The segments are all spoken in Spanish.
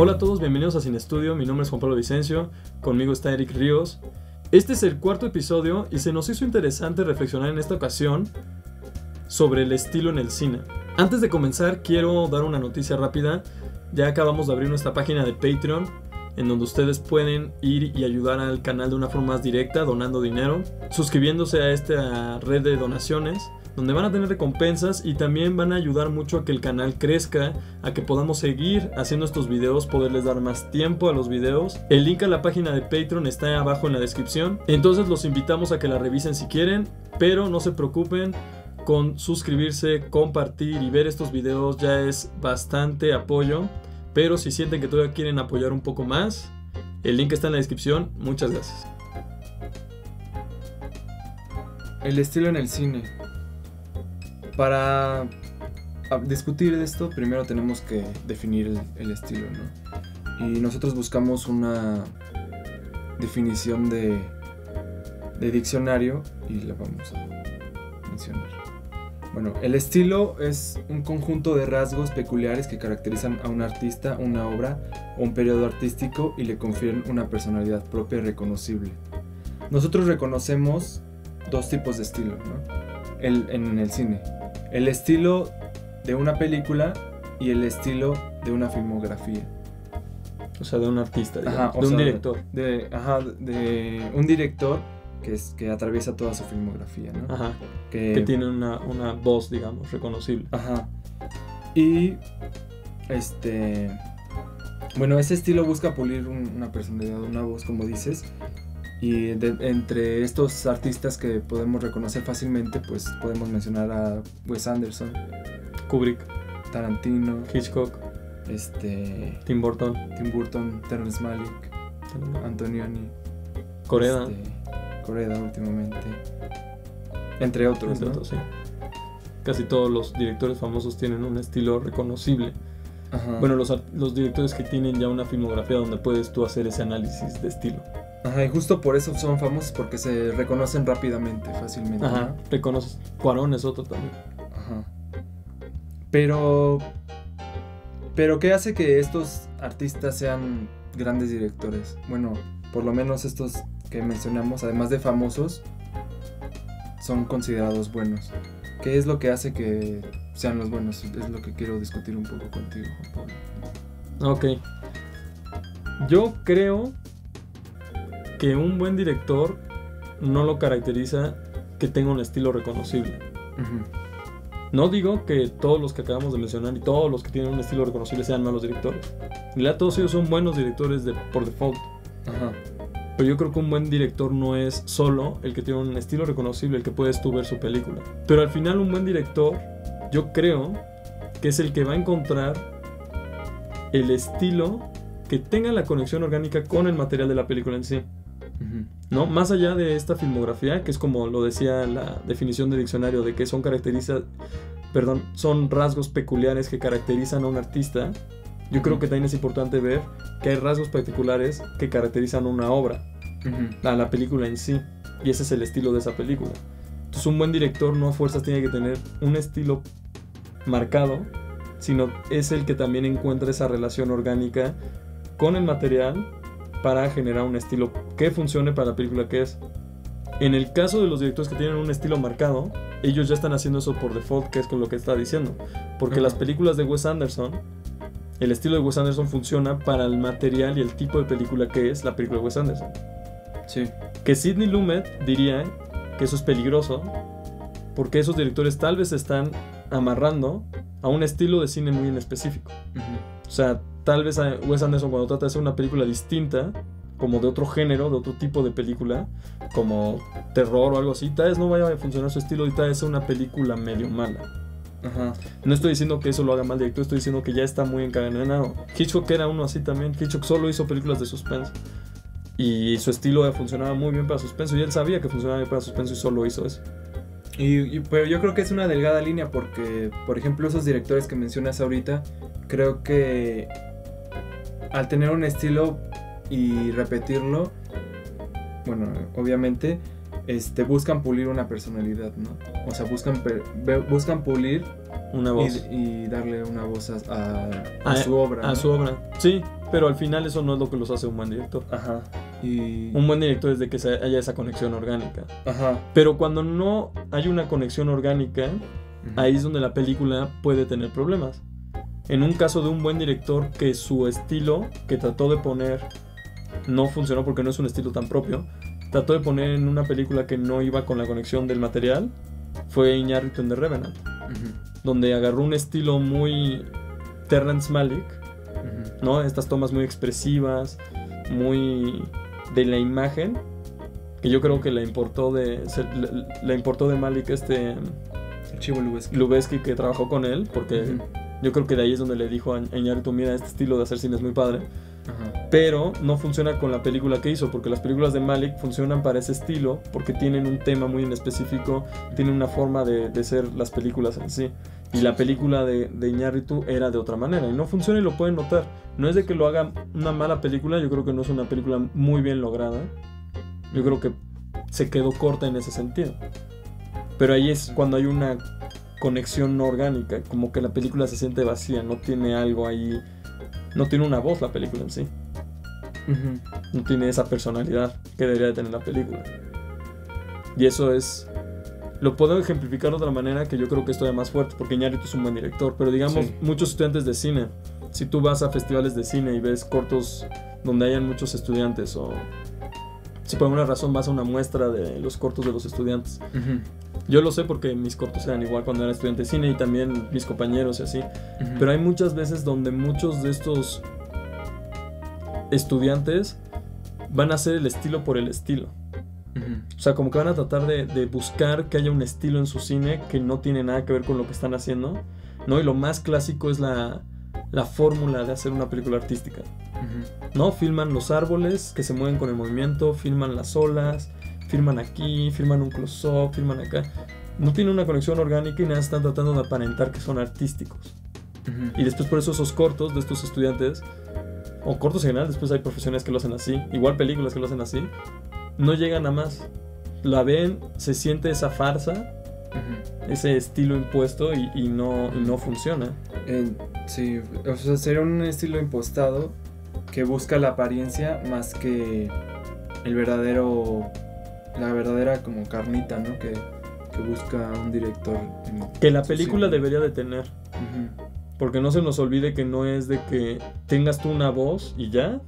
Hola a todos, bienvenidos a Sin Estudio, mi nombre es Juan Pablo Vicencio, conmigo está Eric Ríos. Este es el cuarto episodio y se nos hizo interesante reflexionar en esta ocasión sobre el estilo en el cine. Antes de comenzar quiero dar una noticia rápida. Ya acabamos de abrir nuestra página de Patreon, en donde ustedes pueden ir y ayudar al canal de una forma más directa, donando dinero, suscribiéndose a esta red de donaciones, donde van a tener recompensas y también van a ayudar mucho a que el canal crezca, a que podamos seguir haciendo estos videos, poderles dar más tiempo a los videos. El link a la página de Patreon está abajo en la descripción, entonces los invitamos a que la revisen si quieren, pero no se preocupen, con suscribirse, compartir y ver estos videos ya es bastante apoyo. Pero si sienten que todavía quieren apoyar un poco más, el link está en la descripción. Muchas gracias. El estilo en el cine. Para discutir de esto, primero tenemos que definir el estilo, ¿no? Y nosotros buscamos una definición de diccionario y la vamos a mencionar. Bueno, el estilo es un conjunto de rasgos peculiares que caracterizan a un artista, una obra o un periodo artístico y le confieren una personalidad propia y reconocible. Nosotros reconocemos dos tipos de estilo, ¿no? En el cine. El estilo de una película y el estilo de una filmografía. O sea, de un artista, digamos, de un director. De un director que atraviesa toda su filmografía, ¿no? Ajá. Que tiene una voz, digamos, reconocible. Ajá. Y bueno, ese estilo busca pulir una personalidad, una voz, como dices. Y entre estos artistas que podemos reconocer fácilmente, pues podemos mencionar a Wes Anderson, Kubrick, Tarantino, Hitchcock, Tim Burton, Terrence Malick, Antonioni, Coreda últimamente, entre otros, ¿no? Sí. Casi todos los directores famosos tienen un estilo reconocible. Ajá. Bueno, los directores que tienen ya una filmografía donde puedes tú hacer ese análisis de estilo. Ajá, y justo por eso son famosos, porque se reconocen rápidamente, fácilmente. Ajá, ¿no? reconoces. Cuarón es otro también. Ajá. Pero ¿qué hace que estos artistas sean grandes directores? Bueno, por lo menos estos que mencionamos, además de famosos, son considerados buenos. ¿Qué es lo que hace que sean los buenos? Es lo que quiero discutir un poco contigo, Juan Pablo. Ok. Yo creo que un buen director no lo caracteriza que tenga un estilo reconocible. Uh-huh. No digo que todos los que acabamos de mencionar y todos los que tienen un estilo reconocible sean malos directores. En realidad todos ellos son buenos directores por default. Ajá. Pero yo creo que un buen director no es solo el que tiene un estilo reconocible, el que puedes tú ver su película. Pero al final un buen director, yo creo que es el que va a encontrar el estilo que tenga la conexión orgánica con el material de la película en sí. Uh-huh. ¿No? Más allá de esta filmografía, que es como lo decía la definición de diccionario, de que son rasgos peculiares que caracterizan a un artista. Yo creo que también es importante ver que hay rasgos particulares que caracterizan una obra, uh-huh, a la película en sí, y ese es el estilo de esa película. Entonces un buen director no a fuerzas tiene que tener un estilo marcado, sino es el que también encuentra esa relación orgánica con el material para generar un estilo que funcione para la película que es. En el caso de los directores que tienen un estilo marcado, ellos ya están haciendo eso por default, que es con lo que está diciendo, porque uh-huh, las películas de Wes Anderson, el estilo de Wes Anderson funciona para el material y el tipo de película que es la película de Wes Anderson. Sí. Que Sidney Lumet diría que eso es peligroso, porque esos directores tal vez se están amarrando a un estilo de cine muy en específico. Uh-huh. O sea, tal vez a Wes Anderson, cuando trata de hacer una película distinta, como de otro género, de otro tipo de película, como terror o algo así, tal vez no vaya a funcionar su estilo y tal vez sea una película medio mala. Ajá. No estoy diciendo que eso lo haga mal director, estoy diciendo que ya está muy encadenado. Hitchcock era uno así también. Hitchcock solo hizo películas de suspense y su estilo funcionaba muy bien para suspense, y él sabía que funcionaba bien para suspense y solo hizo eso. Pero yo creo que es una delgada línea, porque, por ejemplo, esos directores que mencionas ahorita, creo que al tener un estilo y repetirlo, bueno, obviamente buscan pulir una personalidad, ¿no? O sea, buscan pulir una voz y darle una voz a su obra, a ¿no? su obra. Sí, pero al final eso no es lo que los hace un buen director. Ajá. Y... Un buen director es de que haya esa conexión orgánica. Ajá. Pero cuando no hay una conexión orgánica, Ujú. ahí es donde la película puede tener problemas. En un caso de un buen director que su estilo que trató de poner no funcionó porque no es un estilo tan propio, trató de poner en una película que no iba con la conexión del material, fue Iñárritu en The Revenant, Ujú. donde agarró un estilo muy Terrence Malick, Ujú. ¿no? Estas tomas muy expresivas, muy de la imagen, que yo creo que la importó de Malick El Chivo Lubeski. Lubeski, que trabajó con él, porque Ujú. yo creo que de ahí es donde le dijo a Iñárritu, mira, este estilo de hacer cine es muy padre, Ajá. pero no funciona con la película que hizo, porque las películas de Malick funcionan para ese estilo, porque tienen un tema muy en específico, tienen una forma de ser las películas en sí. Y la película de Iñárritu era de otra manera, y no funciona y lo pueden notar. No es de que lo haga una mala película, yo creo que no es una película muy bien lograda. Yo creo que se quedó corta en ese sentido. Pero ahí es cuando hay una conexión no orgánica, como que la película se siente vacía, no tiene algo ahí, no tiene una voz la película en sí, Ujú. no tiene esa personalidad que debería de tener la película. Y eso es, lo puedo ejemplificar de otra manera que yo creo que es todavía más fuerte, porque Iñárritu es un buen director, pero digamos, Sí. muchos estudiantes de cine, si tú vas a festivales de cine y ves cortos donde hayan muchos estudiantes, o si por alguna razón vas a una muestra de los cortos de los estudiantes, Ujú. yo lo sé porque mis cortos eran igual cuando era estudiante de cine y también mis compañeros y así. Ujú. Pero hay muchas veces donde muchos de estos estudiantes van a hacer el estilo por el estilo. Ujú. O sea, como que van a tratar de buscar que haya un estilo en su cine que no tiene nada que ver con lo que están haciendo, ¿no? Y lo más clásico es la fórmula de hacer una película artística, Ujú. ¿no? Filman los árboles que se mueven con el movimiento, filman las olas, filman aquí, filman un close-up, filman acá. No tiene una conexión orgánica y nada, están tratando de aparentar que son artísticos. Ujú. Y después por eso esos cortos de estos estudiantes, o cortos en general, después hay profesiones que lo hacen así, igual películas que lo hacen así, no llegan a más. La ven, se siente esa farsa, Ujú. ese estilo impuesto y no funciona. Sí, o sea, sería un estilo impostado que busca la apariencia más que el verdadero, la verdadera como carnita, ¿no? Que busca un director. Que la su película cine. debería de tener. Ujú. Porque no se nos olvide que no es de que tengas tú una voz y ya,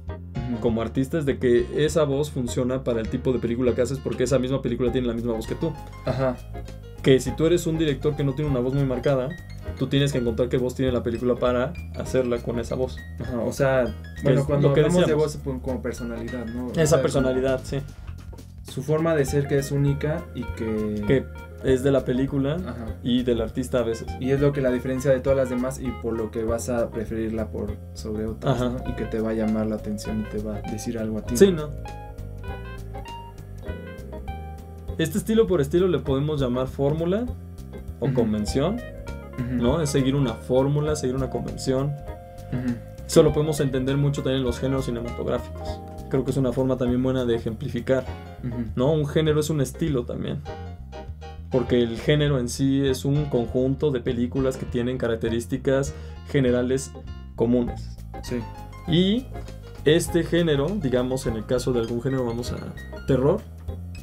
Ujú. como artista, es de que esa voz funciona para el tipo de película que haces porque esa misma película tiene la misma voz que tú. Ajá. Que si tú eres un director que no tiene una voz muy marcada, tú tienes que encontrar qué voz tiene la película para hacerla con esa voz. Ajá. O sea, es bueno, cuando lo que hablamos de decíamos. voz pues, como personalidad, ¿no? O Esa sea, personalidad, sí. su forma de ser que es única y Que es de la película Ajá. y del artista a veces. Y es lo que la diferencia de todas las demás y por lo que vas a preferirla por sobre otras, Ajá. ¿no? Y que te va a llamar la atención y te va a decir algo a ti. Sí, ¿no? Este estilo por estilo le podemos llamar fórmula o Ujú. convención, Ujú. ¿no? Es seguir una fórmula, seguir una convención. Ujú. Eso lo podemos entender mucho también en los géneros cinematográficos. Creo que es una forma también buena de ejemplificar, Ujú. ¿no? Un género es un estilo también. Porque el género en sí es un conjunto de películas que tienen características generales comunes. Sí. Y este género, digamos en el caso de algún género, vamos a terror,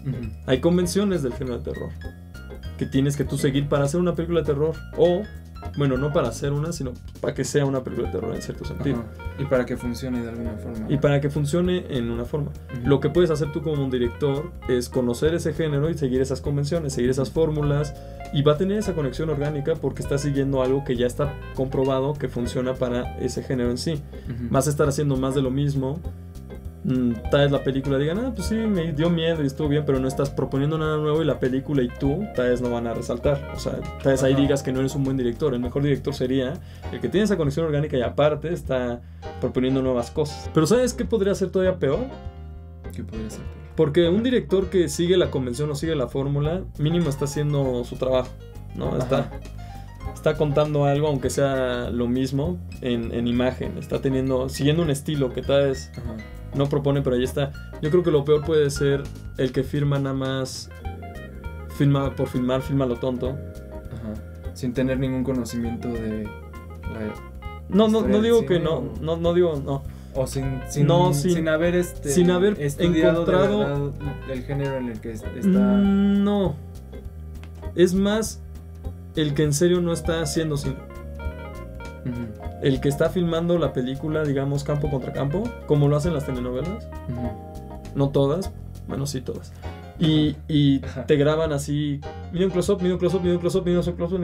Ujú. hay convenciones del género de terror que tienes que tú seguir para hacer una película de terror. O, bueno, no para hacer una, sino para que sea una película de terror en cierto sentido. Ajá. Y para que funcione de alguna forma. Y para que funcione en una forma. Ujú. Lo que puedes hacer tú como un director es conocer ese género y seguir esas convenciones, seguir esas fórmulas, y va a tener esa conexión orgánica porque está siguiendo algo que ya está comprobado que funciona para ese género en sí. Ujú. Vas a estar haciendo más de lo mismo. Tal vez la película digan, pues sí, me dio miedo y estuvo bien, pero no estás proponiendo nada nuevo y la película y tú tal vez no van a resaltar. O sea, tal vez ahí Ajá. digas que no eres un buen director. El mejor director sería el que tiene esa conexión orgánica y aparte está proponiendo nuevas cosas. Pero ¿sabes qué podría ser todavía peor? ¿Qué podría ser? Porque un director que sigue la convención o sigue la fórmula, mínimo está haciendo su trabajo, ¿no? Ajá. Está contando algo, aunque sea lo mismo, en imagen. Está siguiendo un estilo que tal vez Ajá. no propone, pero ahí está. Yo creo que lo peor puede ser el que firma nada más, filma por filmar, filma lo tonto. Ajá. Sin tener ningún conocimiento de la No historia del digo cine, que o- no digo, no. O sin haber sin haber estudiado encontrado de verdad el género en el que está. No. Es más el que en serio no está haciendo cine. El que está filmando la película, digamos, campo contra campo, como lo hacen las telenovelas. No todas, bueno, sí todas. Y te graban así, medium close-up, medium close-up, medium close-up, medium close-up,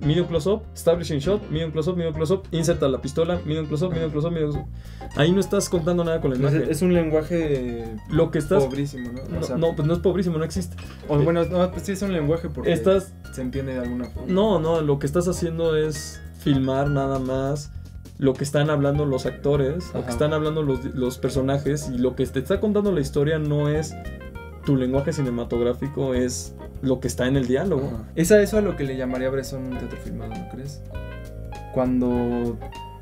medium close-up, establishing shot, medium close-up, inserta la pistola, medium close-up, medium close-up, medium close-up. Ahí no estás contando nada con la imagen. Es un lenguaje lo que estás, pobrísimo, ¿no? O sea, no, pues no es pobrísimo, no existe. O bueno, no, pues sí es un lenguaje porque se entiende de alguna forma. No, lo que estás haciendo es filmar nada más lo que están hablando los actores, lo que están hablando los personajes, y lo que te está contando la historia no es tu lenguaje cinematográfico, es lo que está en el diálogo. Es a eso a lo que le llamaría Bresson un teatro filmado, ¿no crees? Cuando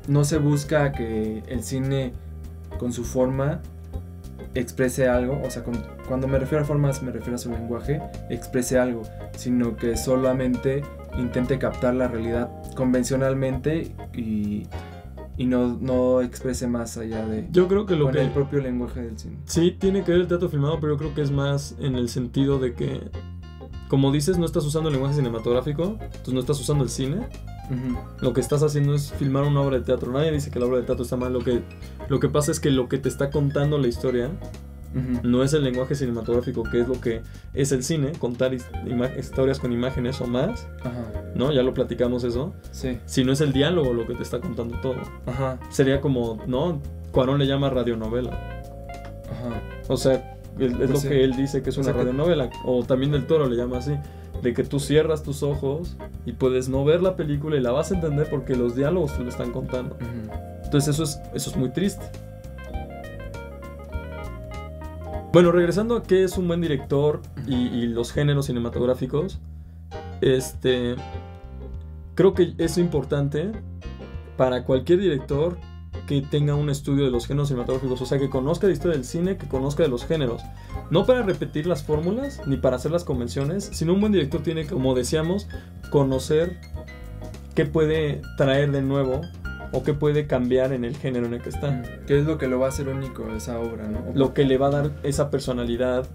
no se busca que el cine con su forma exprese algo, o sea, cuando me refiero a formas me refiero a su lenguaje, exprese algo, sino que solamente intente captar la realidad convencionalmente y no exprese más allá de... Yo creo que lo que... el propio lenguaje del cine. Sí, tiene que ver el teatro filmado, pero yo creo que es más en el sentido de que, como dices, no estás usando el lenguaje cinematográfico, entonces no estás usando el cine. Lo que estás haciendo es filmar una obra de teatro. Nadie dice que la obra de teatro está mal. Lo que pasa es que lo que te está contando la historia no es el lenguaje cinematográfico, que es lo que es el cine, contar historias con imágenes o más. ¿No? Ya lo platicamos eso. Sí. Si no es el diálogo lo que te está contando todo. Sería como, ¿no? Cuarón le llama radionovela. O sea, es pues lo que él dice que es una radionovela. O también Del Toro le llama así. De que tú cierras tus ojos y puedes no ver la película y la vas a entender porque los diálogos te lo están contando. Entonces eso es muy triste. Bueno, regresando a qué es un buen director y los géneros cinematográficos, creo que es importante para cualquier director que tenga un estudio de los géneros cinematográficos, o sea, que conozca la historia del cine, que conozca de los géneros, no para repetir las fórmulas ni para hacer las convenciones, sino un buen director tiene, como decíamos, conocer qué puede traer de nuevo o qué puede cambiar en el género en el que está. ¿Qué es lo que lo va a hacer único esa obra, no? Lo que le va a dar esa personalidad,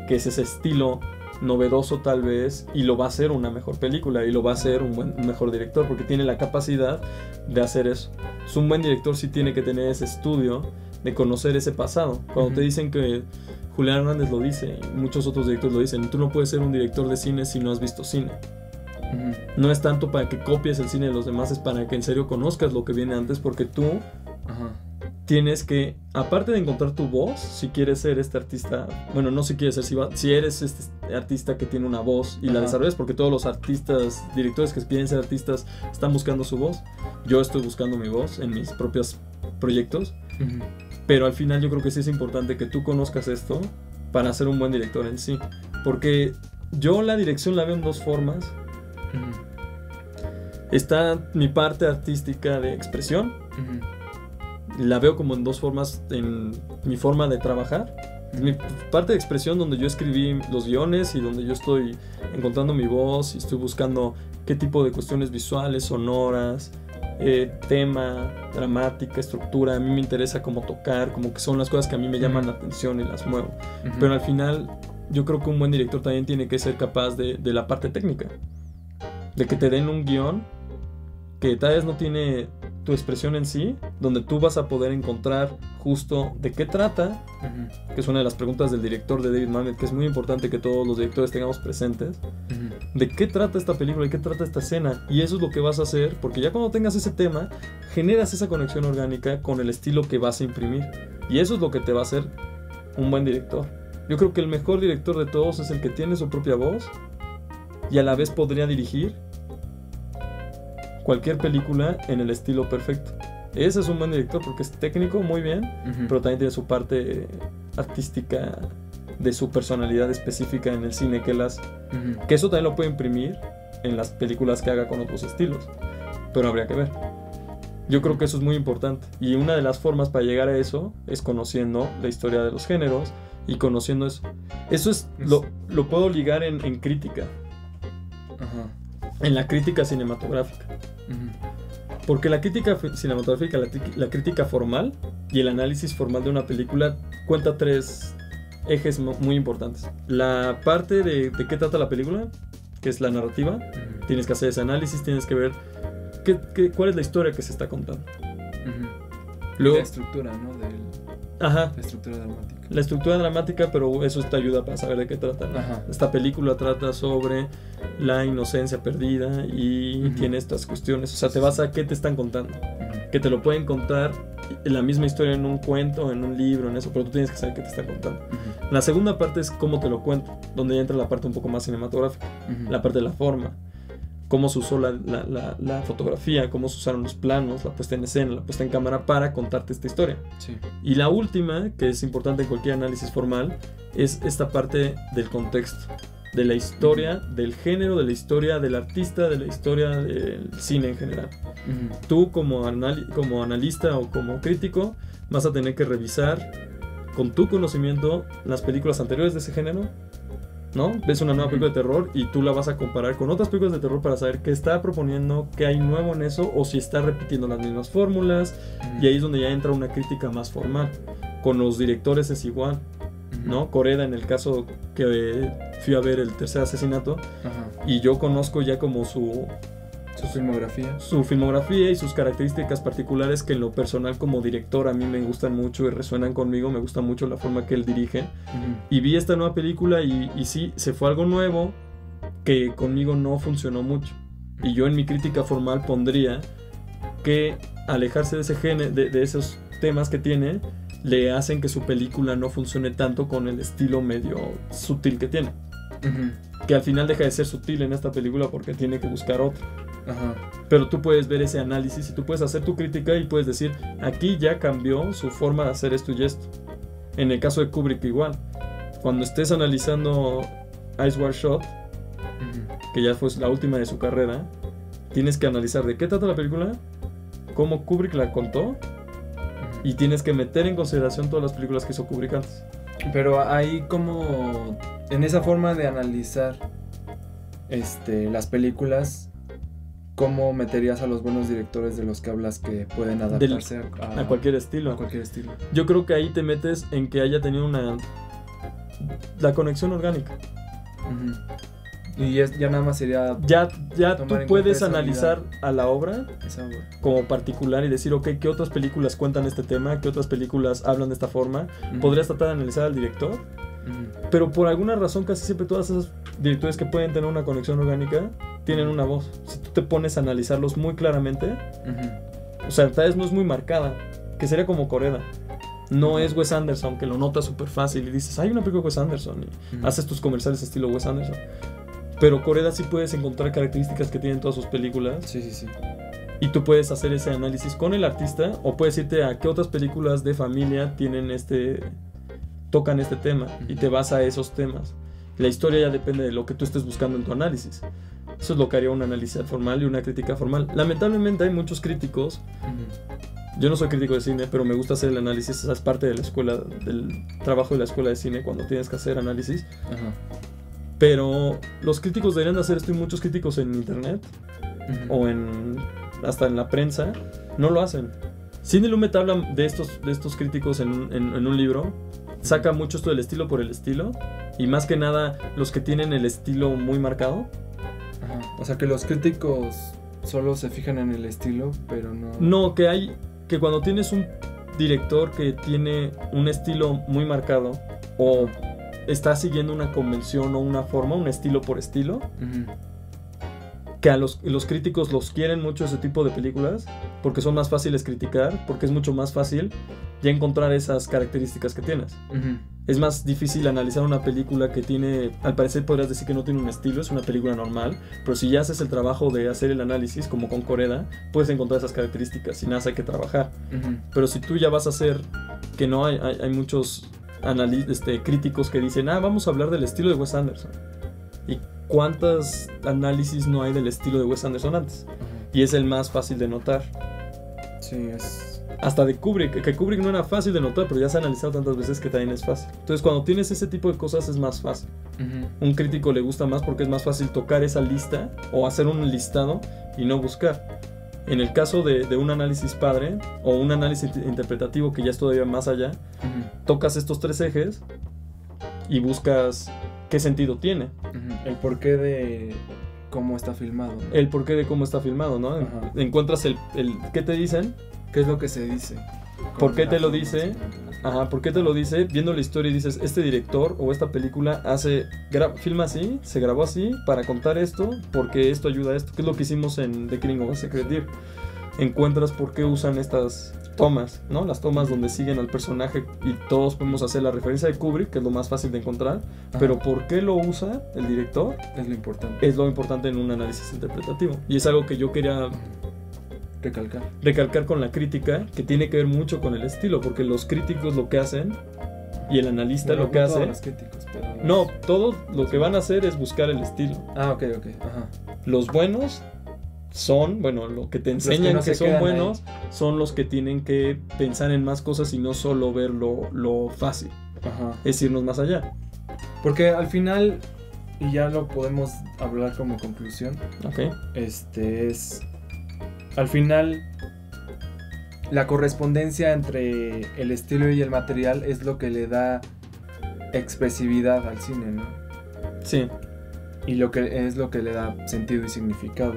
que es ese estilo novedoso tal vez, y lo va a hacer una mejor película, y lo va a hacer un mejor director, porque tiene la capacidad de hacer eso. Un buen director sí tiene que tener ese estudio de conocer ese pasado. Cuando te dicen que Julián Hernández lo dice, y muchos otros directores lo dicen, tú no puedes ser un director de cine si no has visto cine. No es tanto para que copies el cine de los demás, es para que en serio conozcas lo que viene antes, porque tú tienes que, aparte de encontrar tu voz, si quieres ser este artista, bueno, no si quieres ser, si eres este artista que tiene una voz y la desarrollas, porque todos los artistas, directores que quieren ser artistas están buscando su voz. Yo estoy buscando mi voz en mis propios proyectos, pero al final yo creo que sí es importante que tú conozcas esto para ser un buen director en sí, porque yo la dirección la veo en dos formas. Está mi parte artística de expresión, la veo como en dos formas, en mi forma de trabajar. Mi parte de expresión, donde yo escribí los guiones y donde yo estoy encontrando mi voz y estoy buscando qué tipo de cuestiones visuales, sonoras, tema, dramática, estructura. A mí me interesa cómo tocar, como que son las cosas que a mí me llaman la atención y las muevo. Pero al final yo creo que un buen director también tiene que ser capaz de la parte técnica, de que te den un guión que tal vez no tiene tu expresión en sí, donde tú vas a poder encontrar justo de qué trata, que es una de las preguntas del director de David Mamet, que es muy importante que todos los directores tengamos presentes, de qué trata esta película, de qué trata esta escena, y eso es lo que vas a hacer, porque ya cuando tengas ese tema, generas esa conexión orgánica con el estilo que vas a imprimir, y eso es lo que te va a hacer un buen director. Yo creo que el mejor director de todos es el que tiene su propia voz y a la vez podría dirigir cualquier película en el estilo perfecto. Ese es un buen director porque es técnico, muy bien, pero también tiene su parte artística, de su personalidad específica en el cine que él hace. Que eso también lo puede imprimir en las películas que haga con otros estilos, pero habría que ver. Yo creo que eso es muy importante, y una de las formas para llegar a eso es conociendo la historia de los géneros y conociendo eso. Eso es lo puedo ligar en crítica, en la crítica cinematográfica. Porque la crítica cinematográfica, la crítica formal, y el análisis formal de una película cuenta 3 ejes muy importantes. La parte de qué trata la película, que es la narrativa. Tienes que hacer ese análisis, tienes que ver cuál es la historia que se está contando. Luego, la estructura, ¿no? Ajá. La estructura dramática. La estructura dramática, pero eso te ayuda para saber de qué trata, ¿no? Esta película trata sobre la inocencia perdida y tiene estas cuestiones. O sea, te vas a qué te están contando. Que te lo pueden contar en la misma historia en un cuento, en un libro, en eso, pero tú tienes que saber qué te están contando. La segunda parte es cómo te lo cuento, donde ya entra la parte un poco más cinematográfica, la parte de la forma. Cómo se usó la fotografía, cómo se usaron los planos, la puesta en escena, la puesta en cámara para contarte esta historia. Sí. Y la última, que es importante en cualquier análisis formal, es esta parte del contexto, de la historia, del género, de la historia del artista, de la historia del cine en general. Tú como analista o como crítico vas a tener que revisar con tu conocimiento las películas anteriores de ese género, ¿no? Ves una nueva película de terror y tú la vas a comparar con otras películas de terror para saber qué está proponiendo, qué hay nuevo en eso, o si está repitiendo las mismas fórmulas. Y ahí es donde ya entra una crítica más formal. Con los directores es igual, ¿no? Koreda, en el caso que fui a ver el tercer asesinato, y yo conozco ya como su filmografía y sus características particulares, que en lo personal como director a mí me gustan mucho y resuenan conmigo. Me gusta mucho la forma que él dirige. Y vi esta nueva película y sí, se fue algo nuevo que conmigo no funcionó mucho. Y yo en mi crítica formal pondría que alejarse de ese de esos temas que tiene le hacen que su película no funcione tanto con el estilo medio sutil que tiene. Que al final deja de ser sutil en esta película porque tiene que buscar otro. Pero tú puedes ver ese análisis y tú puedes hacer tu crítica y puedes decir, aquí ya cambió su forma de hacer esto y esto. En el caso de Kubrick igual. Cuando estés analizando Eyes Wide Shut, que ya fue la última de su carrera, tienes que analizar de qué trata la película, cómo Kubrick la contó, y tienes que meter en consideración todas las películas que hizo Kubrick antes. Pero ahí, como en esa forma de analizar las películas, ¿cómo meterías a los buenos directores de los que hablas que pueden adaptarse a cualquier estilo? A cualquier estilo. Yo creo que ahí te metes en que haya tenido la conexión orgánica. Y ya nada más sería... Ya tú puedes analizar a la obra como particular y decir, ok, ¿qué otras películas cuentan este tema? ¿Qué otras películas hablan de esta forma? Podrías tratar de analizar al director, pero por alguna razón casi siempre todas esas directores que pueden tener una conexión orgánica tienen una voz. Si tú te pones a analizarlos muy claramente, o sea, tal vez no es muy marcada, que sería como Koreda. No es Wes Anderson, que lo notas súper fácil y dices, hay una película de Wes Anderson, y haces tus comerciales estilo Wes Anderson. Pero Koreda sí puedes encontrar características que tienen todas sus películas. Sí. Y tú puedes hacer ese análisis con el artista, o puedes irte a qué otras películas de familia tocan este tema, y te vas a esos temas. La historia ya depende de lo que tú estés buscando en tu análisis. Eso es lo que haría un análisis formal y una crítica formal. Lamentablemente hay muchos críticos. Yo no soy crítico de cine, pero me gusta hacer el análisis. Esa es parte de la escuela, del trabajo de la escuela de cine, cuando tienes que hacer análisis. Pero los críticos deberían de hacer esto, y muchos críticos en internet o hasta en la prensa no lo hacen. Sidney Lumet habla de estos críticos en un libro. Saca mucho esto del estilo por el estilo, y más que nada los que tienen el estilo muy marcado. O sea, que los críticos solo se fijan en el estilo, pero no... No, que cuando tienes un director que tiene un estilo muy marcado, o está siguiendo una convención o una forma, un estilo por estilo, que a los críticos los quieren mucho ese tipo de películas, porque son más fáciles criticar, porque es mucho más fácil ya encontrar esas características que tienes. Es más difícil analizar una película que tiene, al parecer podrías decir que no tiene un estilo, es una película normal, pero si ya haces el trabajo de hacer el análisis, como con Koreda, puedes encontrar esas características, sin nada hay que trabajar. Pero si tú ya vas a hacer, que no hay muchos críticos que dicen, vamos a hablar del estilo de Wes Anderson. ¿Y cuántos análisis no hay del estilo de Wes Anderson antes? Y es el más fácil de notar. Sí, es... Hasta de Kubrick, que Kubrick no era fácil de notar, pero ya se ha analizado tantas veces que también es fácil. Entonces cuando tienes ese tipo de cosas es más fácil. Un crítico le gusta más porque es más fácil tocar esa lista o hacer un listado y no buscar. En el caso de un análisis padre o un análisis interpretativo que ya es todavía más allá, tocas estos 3 ejes y buscas qué sentido tiene. El porqué de cómo está filmado, ¿no? El porqué de cómo está filmado, ¿no? Ajá. Encuentras el ¿qué te dicen? ¿Qué es lo que se dice? ¿Por qué te lo dice? Ajá, ¿por qué te lo dice? Viendo la historia y dices, este director o esta película filma así, se grabó así para contar esto, porque esto ayuda a esto, que es lo que hicimos en The Killing of a Sacred Deer. Encuentras por qué usan estas tomas, ¿no? Las tomas donde siguen al personaje y todos podemos hacer la referencia de Kubrick, que es lo más fácil de encontrar, pero por qué lo usa el director es lo importante. Es lo importante en un análisis interpretativo. Y es algo que yo quería recalcar con la crítica, que tiene que ver mucho con el estilo, porque los críticos lo que hacen y el analista lo que hace... Los críticos, pero no, todo lo que van a hacer es buscar el estilo. Ok. Ajá. Los buenos son, bueno, lo que te enseñan que son buenos son los que tienen que pensar en más cosas y no solo ver lo fácil. Ajá. Es irnos más allá. Porque al final, y ya lo podemos hablar como conclusión, Ok. Al final, la correspondencia entre el estilo y el material es lo que le da expresividad al cine, ¿no? Sí. Y lo que le da sentido y significado.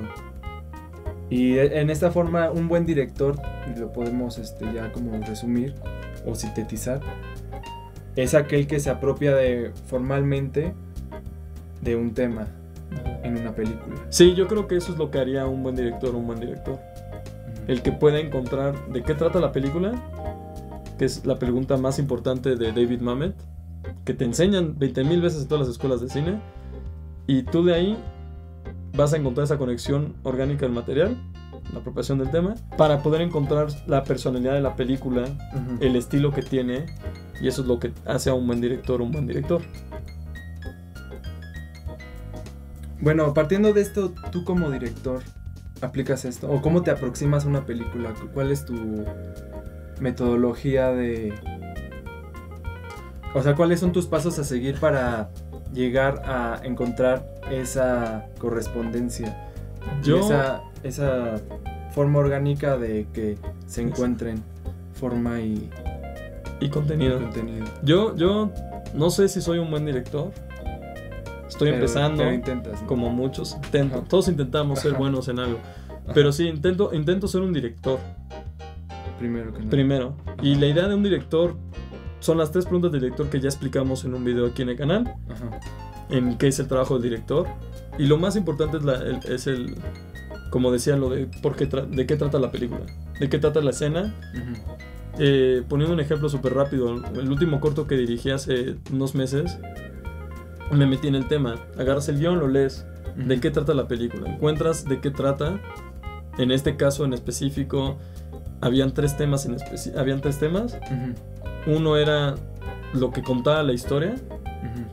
Y en esta forma, un buen director, y lo podemos ya como resumir o sintetizar, es aquel que se apropia formalmente de un tema en una película. Sí, yo creo que eso es lo que haría un buen director. El que pueda encontrar de qué trata la película, que es la pregunta más importante de David Mamet, que te enseñan 20,000 veces en todas las escuelas de cine, y tú de ahí vas a encontrar esa conexión orgánica del material, la apropiación del tema, para poder encontrar la personalidad de la película, el estilo que tiene, y eso es lo que hace a un buen director un buen director. Bueno, partiendo de esto, tú como director aplicas esto, o cómo te aproximas a una película, ¿cuál es tu metodología o sea, cuáles son tus pasos a seguir para llegar a encontrar esa correspondencia, esa forma orgánica de que se encuentren forma y contenido. Yo no sé si soy un buen director. Estoy empezando, pero intentas, ¿no? Como muchos intentan. Todos intentamos ser buenos en algo. Pero sí, intento ser un director. Primero. Y la idea de un director son las 3 preguntas del director que ya explicamos en un video aquí en el canal. En qué es el trabajo del director. Y lo más importante es el como decía, lo de de qué trata la película, de qué trata la escena. Poniendo un ejemplo súper rápido, el último corto que dirigí hace unos meses, me metí en el tema. Agarras el guión, lo lees. ¿De qué trata la película? Encuentras de qué trata. En este caso en específico, habían 3 temas. Uno era lo que contaba la historia,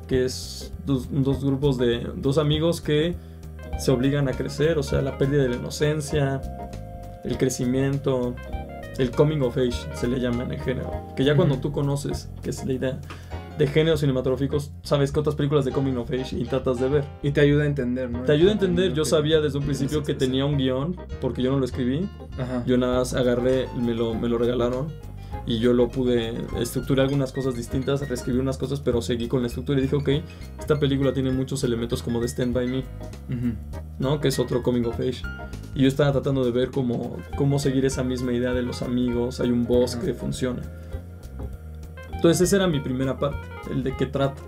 que es dos grupos de 2 amigos que se obligan a crecer, o sea, la pérdida de la inocencia, el crecimiento, el coming of age se le llama en el género. Que ya cuando tú conoces, que es la idea de géneros cinematográficos, sabes que otras películas de coming of age y tratas de ver. Y te ayuda a entender, ¿no? Te ayuda a entender. Yo sabía desde un principio que tenía un guión, porque yo no lo escribí. Yo nada más agarré, me lo regalaron y yo lo pude estructurar algunas cosas distintas, reescribir unas cosas, pero seguí con la estructura y dije, ok, esta película tiene muchos elementos como de Stand By Me, ¿no? Que es otro coming of age. Y yo estaba tratando de ver cómo seguir esa misma idea de los amigos, hay un boss que funciona. Entonces esa era mi primera parte, el de qué trata.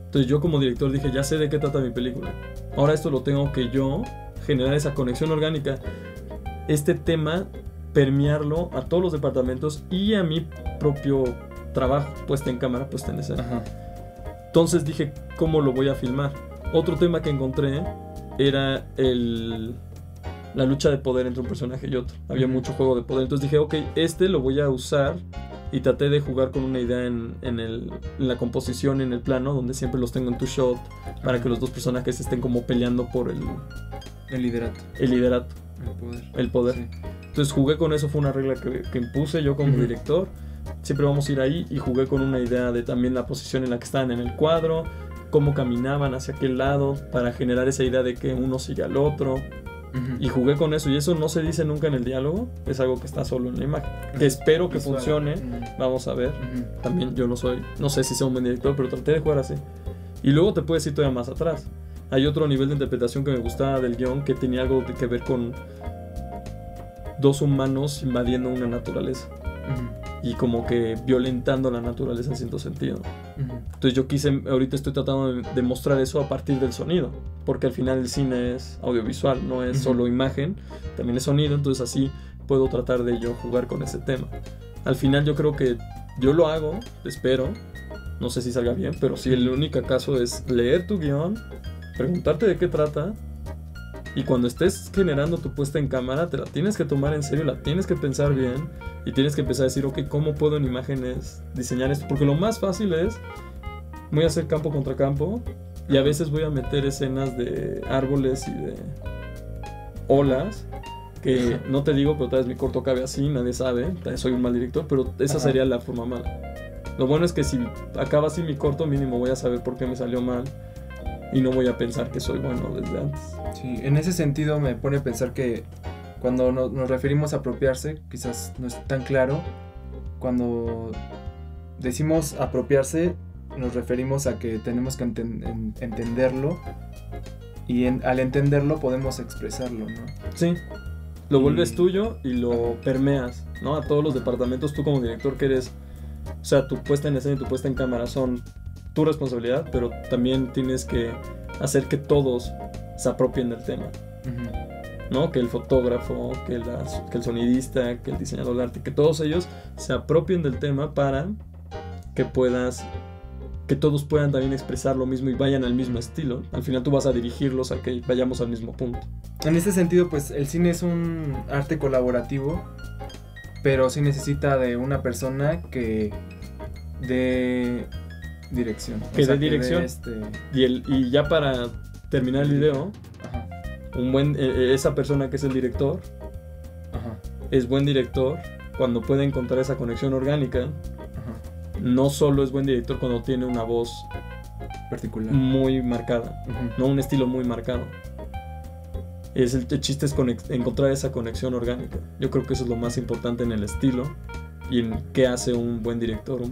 Entonces yo como director dije, ya sé de qué trata mi película. Ahora esto lo tengo que yo generar esa conexión orgánica. Este tema, permearlo a todos los departamentos y a mi propio trabajo, puesta en cámara, puesta en escena. Entonces dije, ¿cómo lo voy a filmar? Otro tema que encontré era la lucha de poder entre un personaje y otro. Había mucho juego de poder. Entonces dije, ok, lo voy a usar. Y traté de jugar con una idea en la composición, en el plano, donde siempre los tengo en two shot, para que los 2 personajes estén como peleando por el liderato. El poder. Sí. Entonces jugué con eso, fue una regla que impuse yo como director. Siempre vamos a ir ahí, y jugué con una idea de también la posición en la que estaban en el cuadro, cómo caminaban hacia aquel lado, para generar esa idea de que uno sigue al otro. Y jugué con eso, y eso no se dice nunca en el diálogo, es algo que está solo en la imagen. Que espero que Visual. funcione, vamos a ver. También yo no sé si sea un buen director, pero traté de jugar así. Y luego te puedes ir todavía más atrás. Hay otro nivel de interpretación que me gustaba del guión que tenía algo que ver con dos humanos invadiendo una naturaleza y como que violentando la naturaleza en cierto sentido. Entonces yo ahorita estoy tratando de mostrar eso a partir del sonido, porque al final el cine es audiovisual, no es solo imagen, también es sonido, entonces así puedo tratar de yo jugar con ese tema. Al final yo creo que yo lo hago, espero, no sé si salga bien, pero sí, el único caso es leer tu guión, preguntarte de qué trata, y cuando estés generando tu puesta en cámara te la tienes que tomar en serio, la tienes que pensar bien y tienes que empezar a decir, ok, ¿cómo puedo en imágenes diseñar esto? Porque lo más fácil es, voy a hacer campo contra campo y a veces voy a meter escenas de árboles y de olas que no te digo, pero tal vez mi corto cabe así, nadie sabe, tal vez soy un mal director, pero esa sería la forma mala. Lo bueno es que si acaba así mi corto, mínimo voy a saber por qué me salió mal y no voy a pensar que soy bueno desde antes. Sí, en ese sentido me pone a pensar que cuando nos referimos a apropiarse, quizás no es tan claro. Cuando decimos apropiarse, nos referimos a que tenemos que entenderlo y al entenderlo podemos expresarlo, ¿no? Sí, lo vuelves tuyo y lo permeas, ¿no? A todos los departamentos, tú como director que eres, o sea, tu puesta en escena y tu puesta en cámara son tu responsabilidad, pero también tienes que hacer que todos se apropien del tema, ¿no? Que el fotógrafo, que el sonidista, que el diseñador de arte, que todos ellos se apropien del tema para que todos puedan también expresar lo mismo y vayan al mismo estilo. Al final tú vas a dirigirlos a que vayamos al mismo punto. En este sentido, pues el cine es un arte colaborativo, pero sí necesita de una persona que dé dirección. Que dé dirección. Y ya para terminar el video, esa persona que es el director, es buen director cuando puede encontrar esa conexión orgánica. No solo es buen director cuando tiene una voz particular muy marcada, no un estilo muy marcado. El chiste es encontrar esa conexión orgánica. Yo creo que eso es lo más importante en el estilo y en qué hace un buen director.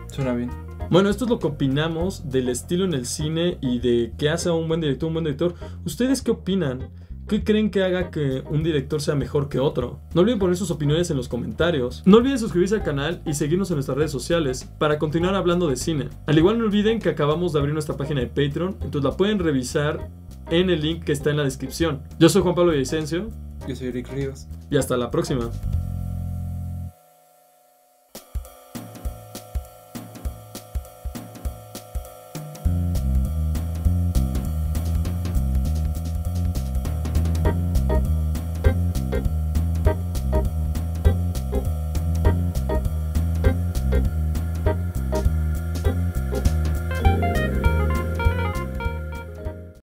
Suena bien. Bueno, esto es lo que opinamos del estilo en el cine y de qué hace a un buen director. ¿Ustedes qué opinan? ¿Qué creen que haga que un director sea mejor que otro? No olviden poner sus opiniones en los comentarios. No olviden suscribirse al canal y seguirnos en nuestras redes sociales para continuar hablando de cine. Al igual no olviden que acabamos de abrir nuestra página de Patreon, entonces la pueden revisar en el link que está en la descripción. Yo soy Juan Pablo Villavicencio. Yo soy Eric Ríos. Y hasta la próxima.